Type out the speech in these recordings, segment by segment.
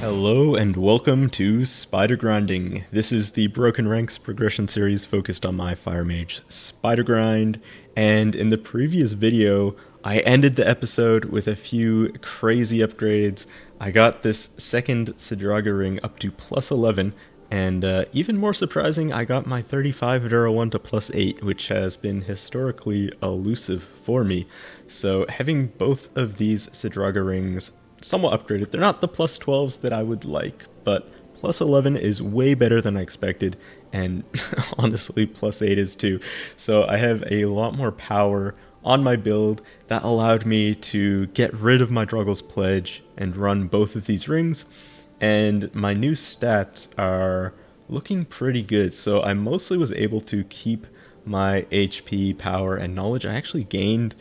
Hello and welcome to SpiderGrinding. This is the Broken Ranks progression series focused on my Fire Mage SpiderGrind, and in the previous video I ended the episode with a few crazy upgrades. I got this second Sidraga ring up to plus 11, and even more surprising, I got my 35 Dura 1 to plus 8, which has been historically elusive for me. So having both of these Sidraga rings somewhat upgraded. They're not the plus 12s that I would like, but plus 11 is way better than I expected, and honestly plus 8 is too. So I have a lot more power on my build that allowed me to get rid of my Druggle's Pledge and run both of these rings, and my new stats are looking pretty good. So I mostly was able to keep my HP, power, and knowledge. I actually gained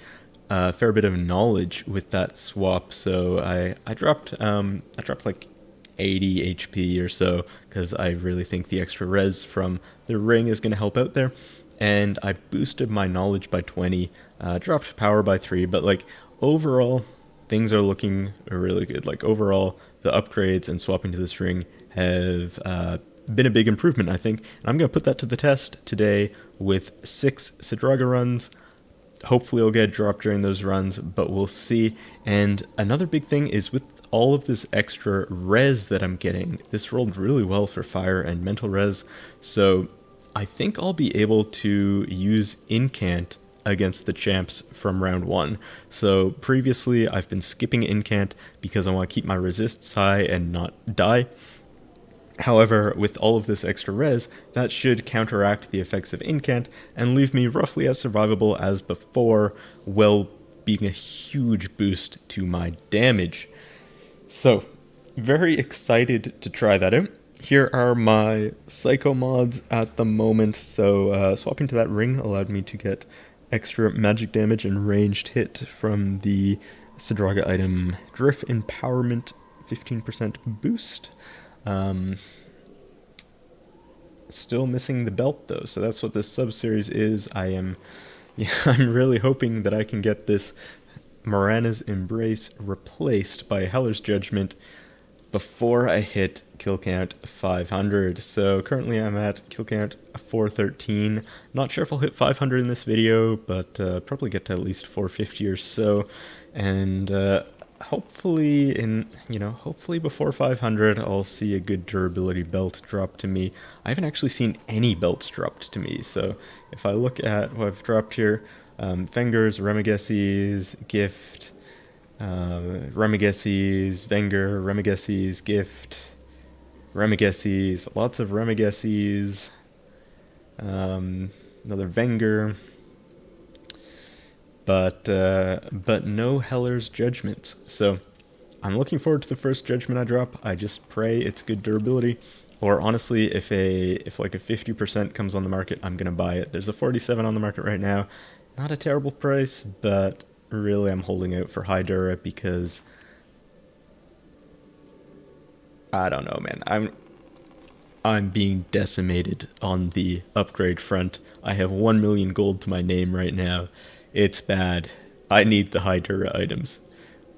a fair bit of knowledge with that swap, so I dropped like 80 HP or so because I really think the extra res from the ring is going to help out there, and I boosted my knowledge by 20, dropped power by 3, but like overall things are looking really good. Like overall the upgrades and swapping to this ring have been a big improvement, I think, and I'm going to put that to the test today with 6 Sidraga runs. Hopefully I'll get a drop during those runs, but we'll see. And another big thing is with all of this extra res that I'm getting, this rolled really well for fire and mental res, so I think I'll be able to use Incant against the champs from round 1. So previously I've been skipping Incant because I want to keep my resists high and not die. However, with all of this extra res, that should counteract the effects of Incant and leave me roughly as survivable as before, while being a huge boost to my damage. So, very excited to try that out. Here are my psycho mods at the moment. So swapping to that ring allowed me to get extra magic damage and ranged hit from the Sidraga item Drift Empowerment 15% boost. Still missing the belt though, so that's what this sub-series is. I'm really hoping that I can get this Morana's Embrace replaced by Hellar's Judgement before I hit kill count 500. So currently I'm at kill count 413. Not sure if I'll hit 500 in this video, but probably get to at least 450 or so, and hopefully hopefully before 500 I'll see a good durability belt drop to me. I haven't actually seen any belts dropped to me, so if I look at what I've dropped here, Fenger's, Remigesses, Gift, Remigesses, Venger, Remigesses, Gift, Remigesses, lots of Remigesses, another Venger, but no Hellar's Judgments. So I'm looking forward to the first Judgment I drop. I just pray it's good durability, or honestly, if like a 50% comes on the market, I'm gonna buy it. There's a 47 on the market right now, not a terrible price, but really I'm holding out for high Dura because I don't know, man. I'm being decimated on the upgrade front. I have 1 million gold to my name right now. It's bad. I need the high Dura items.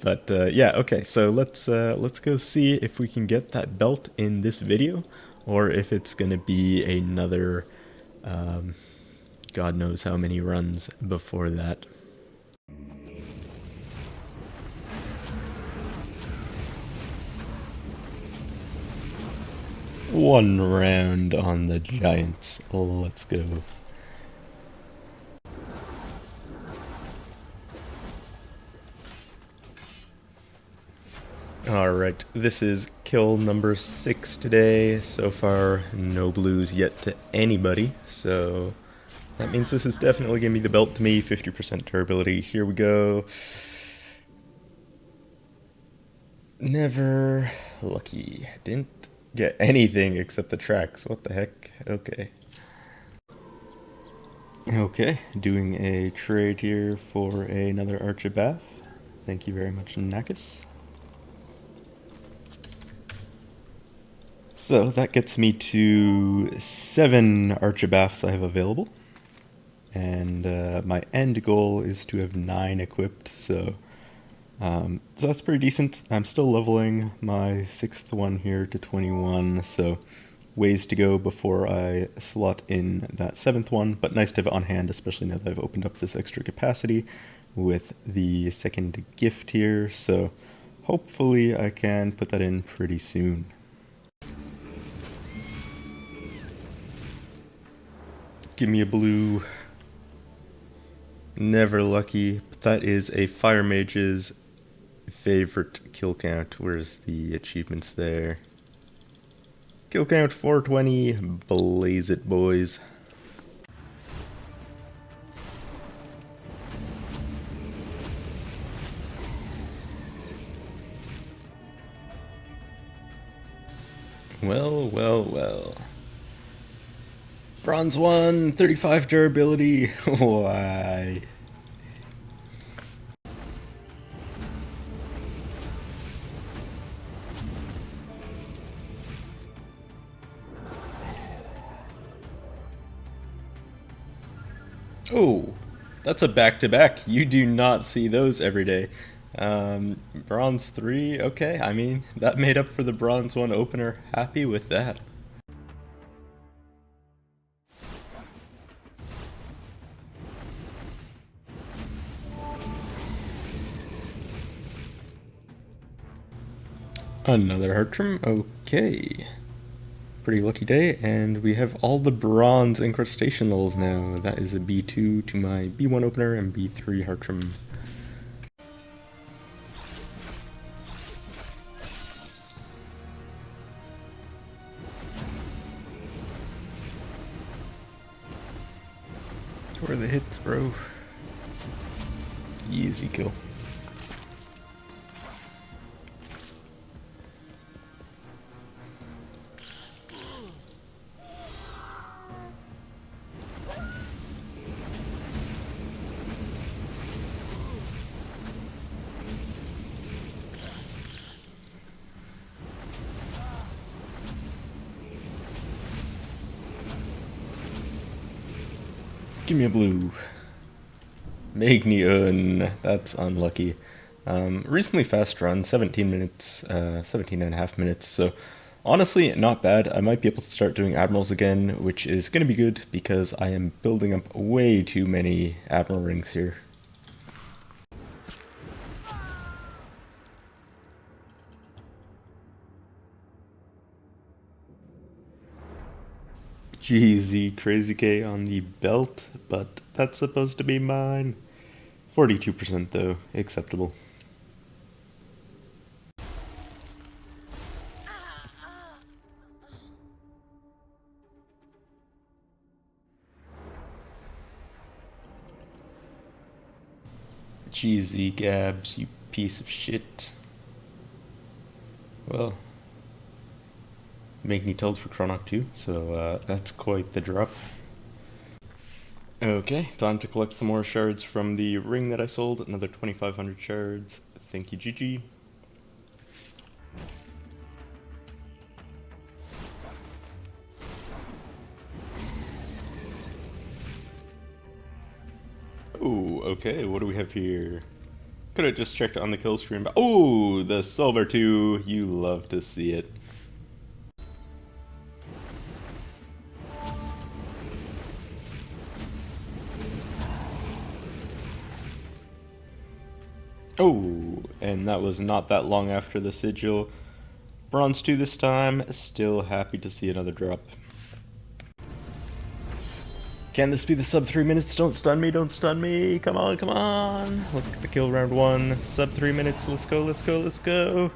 But yeah, okay, so let's go see if we can get that belt in this video, or if it's gonna be another God knows how many runs before that. One round on the Giants. Let's go. Alright, this is kill number 6 today. So far, no blues yet to anybody, so that means this is definitely going to be the belt to me. 50% durability. Here we go. Never lucky. Didn't get anything except the tracks. What the heck? Okay. Okay, doing a trade here for another Archabath. Thank you very much, Nakus. So that gets me to 7 Archabaths I have available, and my end goal is to have 9 equipped, so So that's pretty decent. I'm still leveling my 6th one here to 21, so ways to go before I slot in that 7th one, but nice to have it on hand, especially now that I've opened up this extra capacity with the second gift here, so hopefully I can put that in pretty soon. Give me a blue. Never lucky, but that is a fire mage's favorite kill count. Where's the achievements there? Kill count 420, blaze it, boys. Well, well, well. Bronze 1, 35 durability. Why? Oh, that's a back-to-back. You do not see those every day. Bronze 3, okay, I mean, that made up for the Bronze 1 opener. Happy with that. Another Heartrim, okay. Pretty lucky day, and we have all the bronze incrustation levels now. That is a B2 to my B1 opener and B3 Heartrim. Where are the hits, bro? Easy kill. Give me a blue. Magniun. That's unlucky. Recently fast run, 17 minutes, 17 and a half minutes, so honestly, not bad. I might be able to start doing Admirals again, which is going to be good because I am building up way too many Admiral rings here. GZ Crazy K on the belt, but that's supposed to be mine. 42% though, acceptable. GZ Gabs, you piece of shit. Well, Magni told for Chronoc too, so that's quite the drop. Okay, time to collect some more shards from the ring that I sold, another 2,500 shards. Thank you, GG. Oh, okay, what do we have here? Could have just checked on the kill stream, but oh, the silver 2, you love to see it. Oh, and that was not that long after the sigil. Bronze 2 this time, still happy to see another drop. Can this be the sub 3 minutes? Don't stun me, don't stun me. Come on, come on. Let's get the kill round 1. Sub 3 minutes, let's go, let's go, let's go.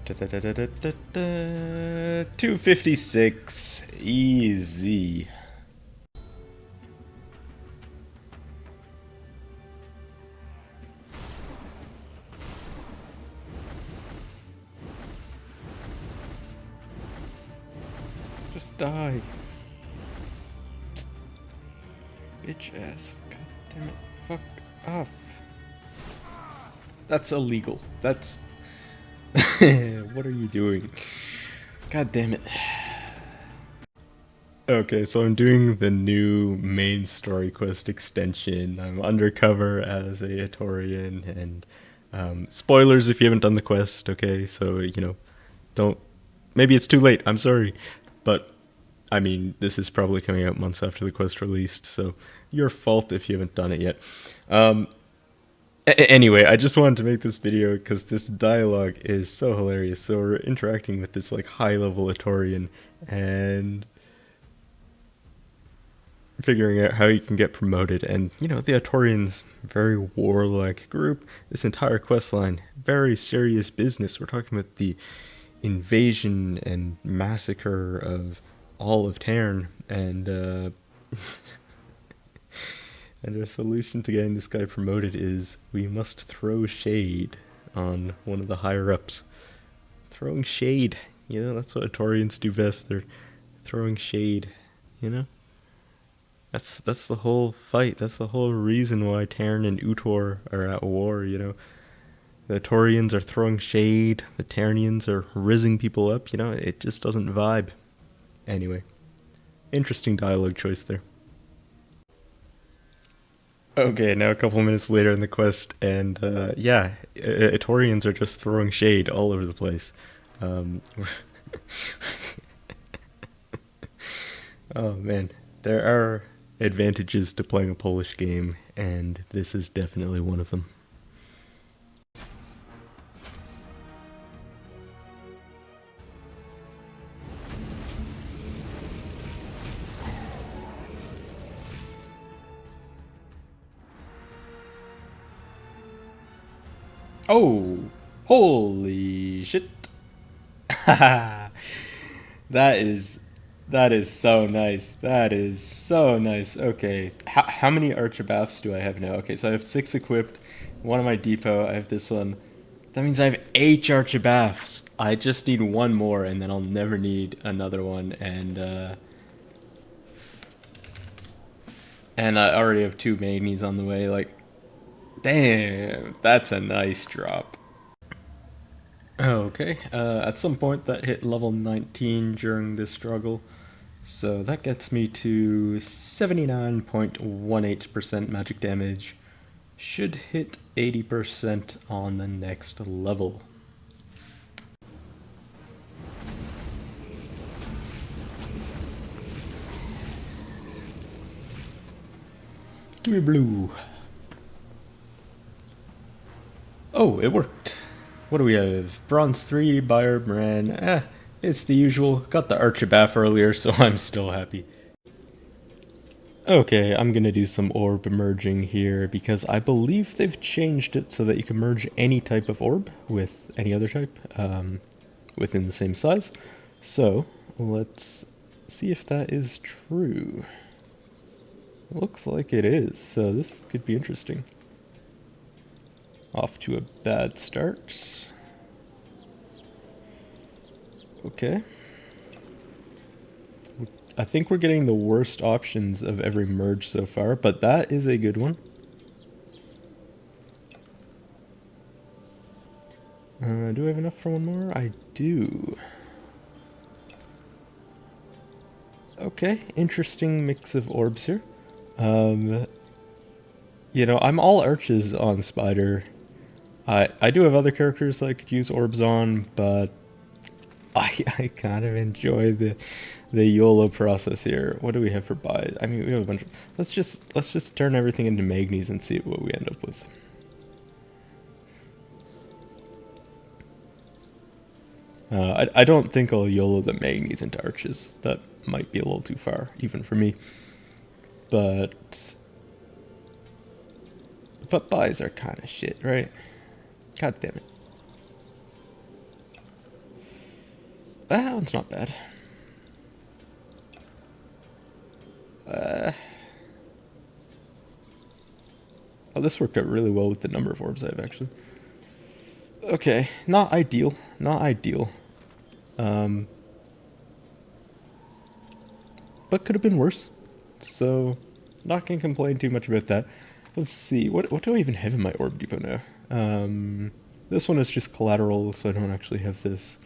256, easy. Just die. Bitch ass. God damn it. Fuck off. That's illegal. That's... What are you doing? God damn it. Okay, so I'm doing the new main story quest extension. I'm undercover as a Atorian, and Spoilers if you haven't done the quest, okay? So, you know, don't... Maybe it's too late, I'm sorry. But, I mean, this is probably coming out months after the quest released, so your fault if you haven't done it yet. Anyway, I just wanted to make this video because this dialogue is so hilarious. So we're interacting with this, like, high-level Atorian, and figuring out how you can get promoted. And you know, the Atorians, very warlike group. This entire quest line, very serious business. We're talking about the invasion and massacre of all of Tarn, and and our solution to getting this guy promoted is we must throw shade on one of the higher ups. Throwing shade, you know, that's what Atorians do best. They're throwing shade, you know. That's the whole fight. That's the whole reason why Tarn and Utor are at war, you know. The Torians are throwing shade, the Tarnians are rizzing people up, you know, it just doesn't vibe. Anyway, interesting dialogue choice there. Okay, now a couple minutes later in the quest, and yeah, Torians are just throwing shade all over the place. Um, oh man, there are advantages to playing a Polish game, and this is definitely one of them. Oh, holy shit. that is that is so nice. That is so nice. Okay, how many Archabuffs do I have now? Okay, so I have 6 equipped. One on my depot. I have this one. That means I have 8 Archabuffs. I just need one more, and then I'll never need another one. And I already have 2 Magnies on the way. Like, damn, that's a nice drop. Okay, at some point that hit level 19 during this struggle. So that gets me to 79.18% magic damage. Should hit 80% on the next level. Give me blue. Oh, it worked. What do we have? Bronze 3, Buyer, Moran. It's the usual. Got the Archabuff earlier, so I'm still happy. Okay, I'm gonna do some orb merging here because I believe they've changed it so that you can merge any type of orb with any other type within the same size. So let's see if that is true. Looks like it is, so this could be interesting. Off to a bad start. Okay. I think we're getting the worst options of every merge so far, but that is a good one. Do I have enough for one more? I do. Okay, interesting mix of orbs here. You know, I'm all arches on Spider. I do have other characters I could use orbs on, but I kind of enjoy the YOLO process here. What do we have for buys? I mean, we have a bunch of... Let's just turn everything into Magnies and see what we end up with. I don't think I'll YOLO the Magnies into arches. That might be a little too far, even for me. But buys are kind of shit, right? God damn it. That one's not bad. Oh, this worked out really well with the number of orbs I have, actually. Okay, not ideal. Not ideal. But could have been worse. So, not gonna complain too much about that. Let's see, what do I even have in my orb depot now? This one is just collateral, so I don't actually have this.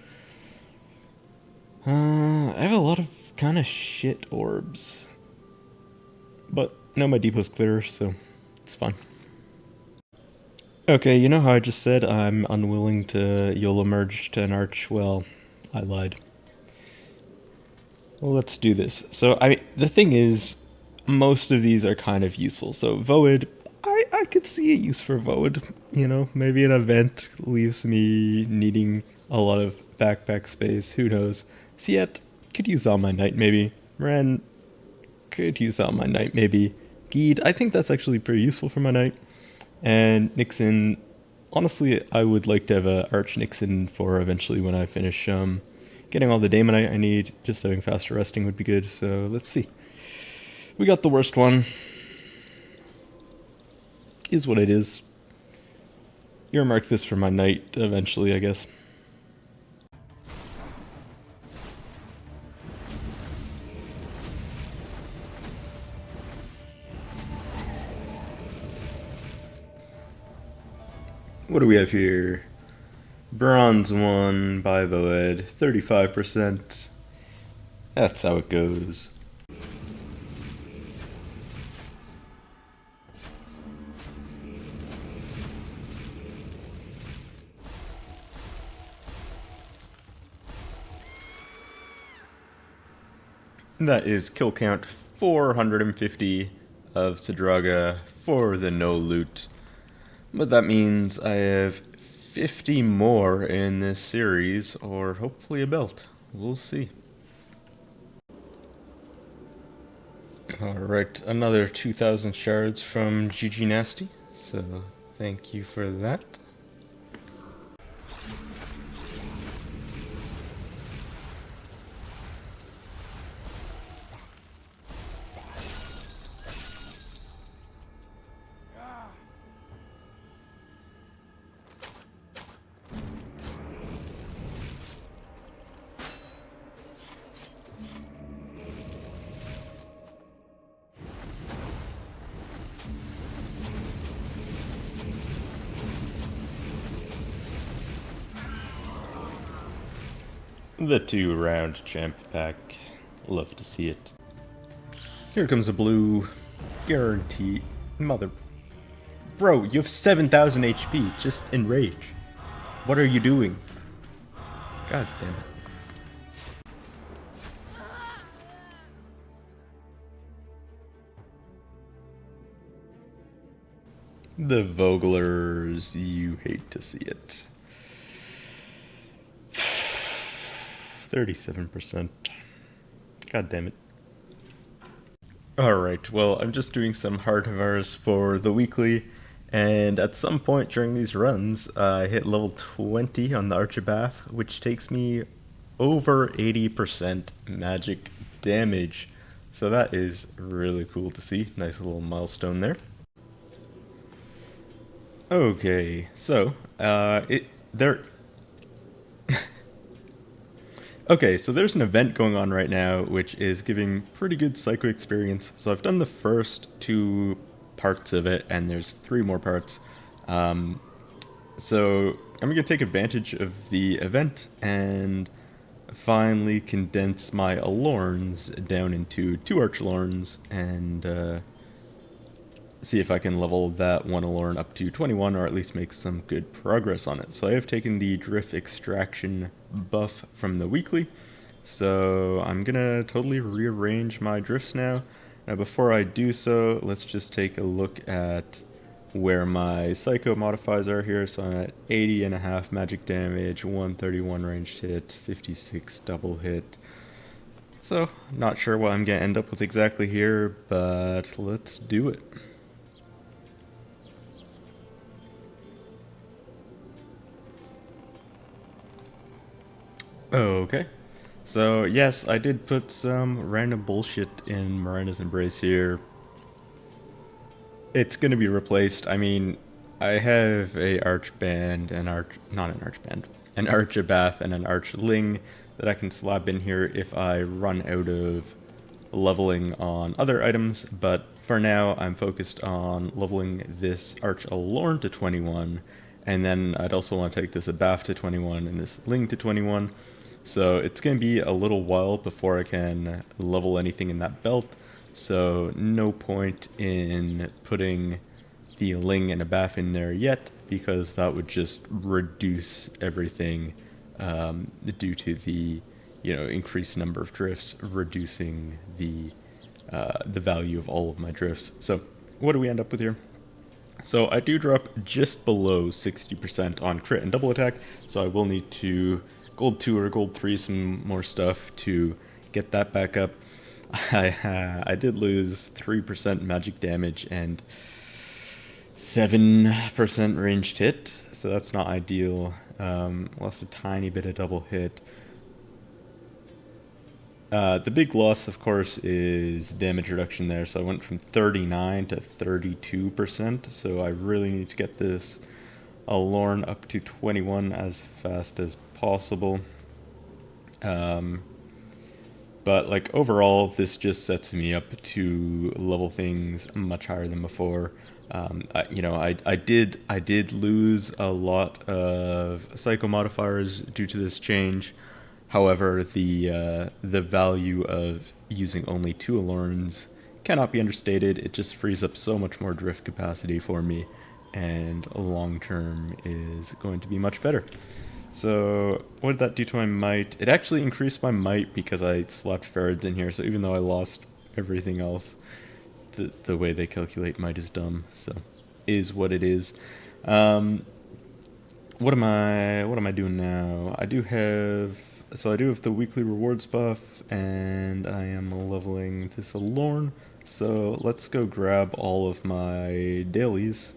I have a lot of kind of shit orbs. But now my depot's clear, so it's fine. Okay, you know how I just said I'm unwilling to YOLO merge to an arch? Well, I lied. Well, let's do this. So, the thing is, most of these are kind of useful. So, Void, I could see a use for Void. You know, maybe an event leaves me needing a lot of backpack space. Who knows? Siet could use All My Knight, maybe. Ren could use All My Knight, maybe. Geed, I think that's actually pretty useful for my knight. And Nixon, honestly, I would like to have a Arch Nixon for eventually when I finish getting all the Daemonite I need. Just having faster resting would be good, so let's see. We got the worst one. Is what it is. Earmark this for my knight eventually, I guess. What do we have here? Bronze 1 by Void, 35%. That's how it goes. That is kill count 450 of Sidraga for the no loot. But that means I have 50 more in this series, or hopefully a belt. We'll see. Alright, another 2,000 shards from GG Nasty, so thank you for that. The 2-round champ pack. Love to see it. Here comes a blue. Guaranteed. Mother. Bro, you have 7,000 HP. Just enrage. What are you doing? God damn it. The Vogelers. You hate to see it. 37%. God damn it. Alright, well, I'm just doing some hardwires for the weekly, and at some point during these runs, I hit level 20 on the Archabath, which takes me over 80% magic damage. So that is really cool to see. Nice little milestone there. Okay, so, Okay, so there's an event going on right now which is giving pretty good psycho experience. So I've done the first 2 parts of it, and there's 3 more parts. So I'm going to take advantage of the event and finally condense my Alorns down into 2 Archlorns and see if I can level that one Alorn up to 21, or at least make some good progress on it. So I have taken the Drift Extraction buff from the weekly, so I'm gonna totally rearrange my drifts now. Now before I do so, let's just take a look at where my Psycho modifiers are here. So I'm at 80.5 magic damage, 131 ranged hit, 56 double hit. So, not sure what I'm gonna end up with exactly here, but let's do it. Okay, so yes, I did put some random bullshit in Miranda's Embrace here. It's gonna be replaced. I mean, I have a Archband, an Archabath and an Archling that I can slap in here if I run out of leveling on other items, but for now I'm focused on leveling this Archalorn to 21, and then I'd also want to take this Abath to 21 and this Ling to 21. So it's going to be a little while before I can level anything in that belt, so no point in putting the Ling and Abath in there yet, because that would just reduce everything due to the increased number of drifts, reducing the value of all of my drifts. So what do we end up with here? So I do drop just below 60% on crit and double attack, so I will need to gold 2 or gold 3 some more stuff to get that back up. I did lose 3% magic damage and 7% ranged hit, so that's not ideal. Lost a tiny bit of double hit. The big loss, of course, is damage reduction there, so I went from 39 to 32%, so I really need to get this Lorn up to 21 as fast as possible. But like overall, this just sets me up to level things much higher than before. I did lose a lot of psycho modifiers due to this change. However, the value of using only 2 Alorns cannot be understated. It just frees up so much more drift capacity for me, and long term is going to be much better. So what did that do to my might? It actually increased my might because I slapped Farrads in here, so even though I lost everything else, the way they calculate might is dumb, so is what it is. What am I doing now? I do have the weekly rewards buff, and I am leveling this Lorn. So let's go grab all of my dailies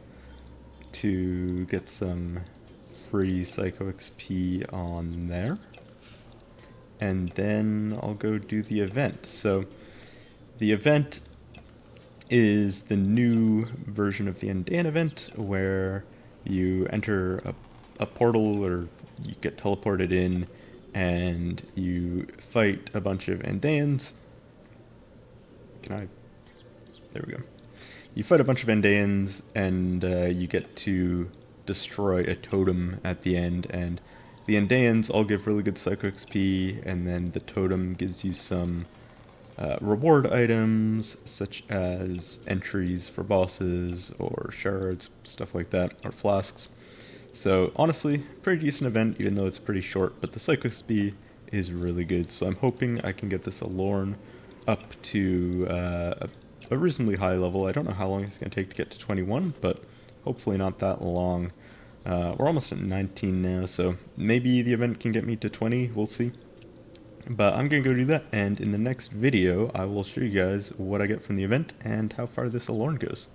to get some free Psycho XP on there. And then I'll go do the event. So the event is the new version of the Endan event, where you enter a portal, or you get teleported in, and you fight a bunch of Endans. There we go. You fight a bunch of Endans, and you get to destroy a totem at the end, and the Endans all give really good Psycho XP, and then the totem gives you some reward items, such as entries for bosses, or shards, stuff like that, or flasks. So honestly, pretty decent event, even though it's pretty short, but the Psycho XP is really good, so I'm hoping I can get this Lorn up to a reasonably high level. I don't know how long it's going to take to get to 21, but hopefully not that long. We're almost at 19 now, so maybe the event can get me to 20, we'll see. But I'm going to go do that, and in the next video, I will show you guys what I get from the event and how far this Lorn goes.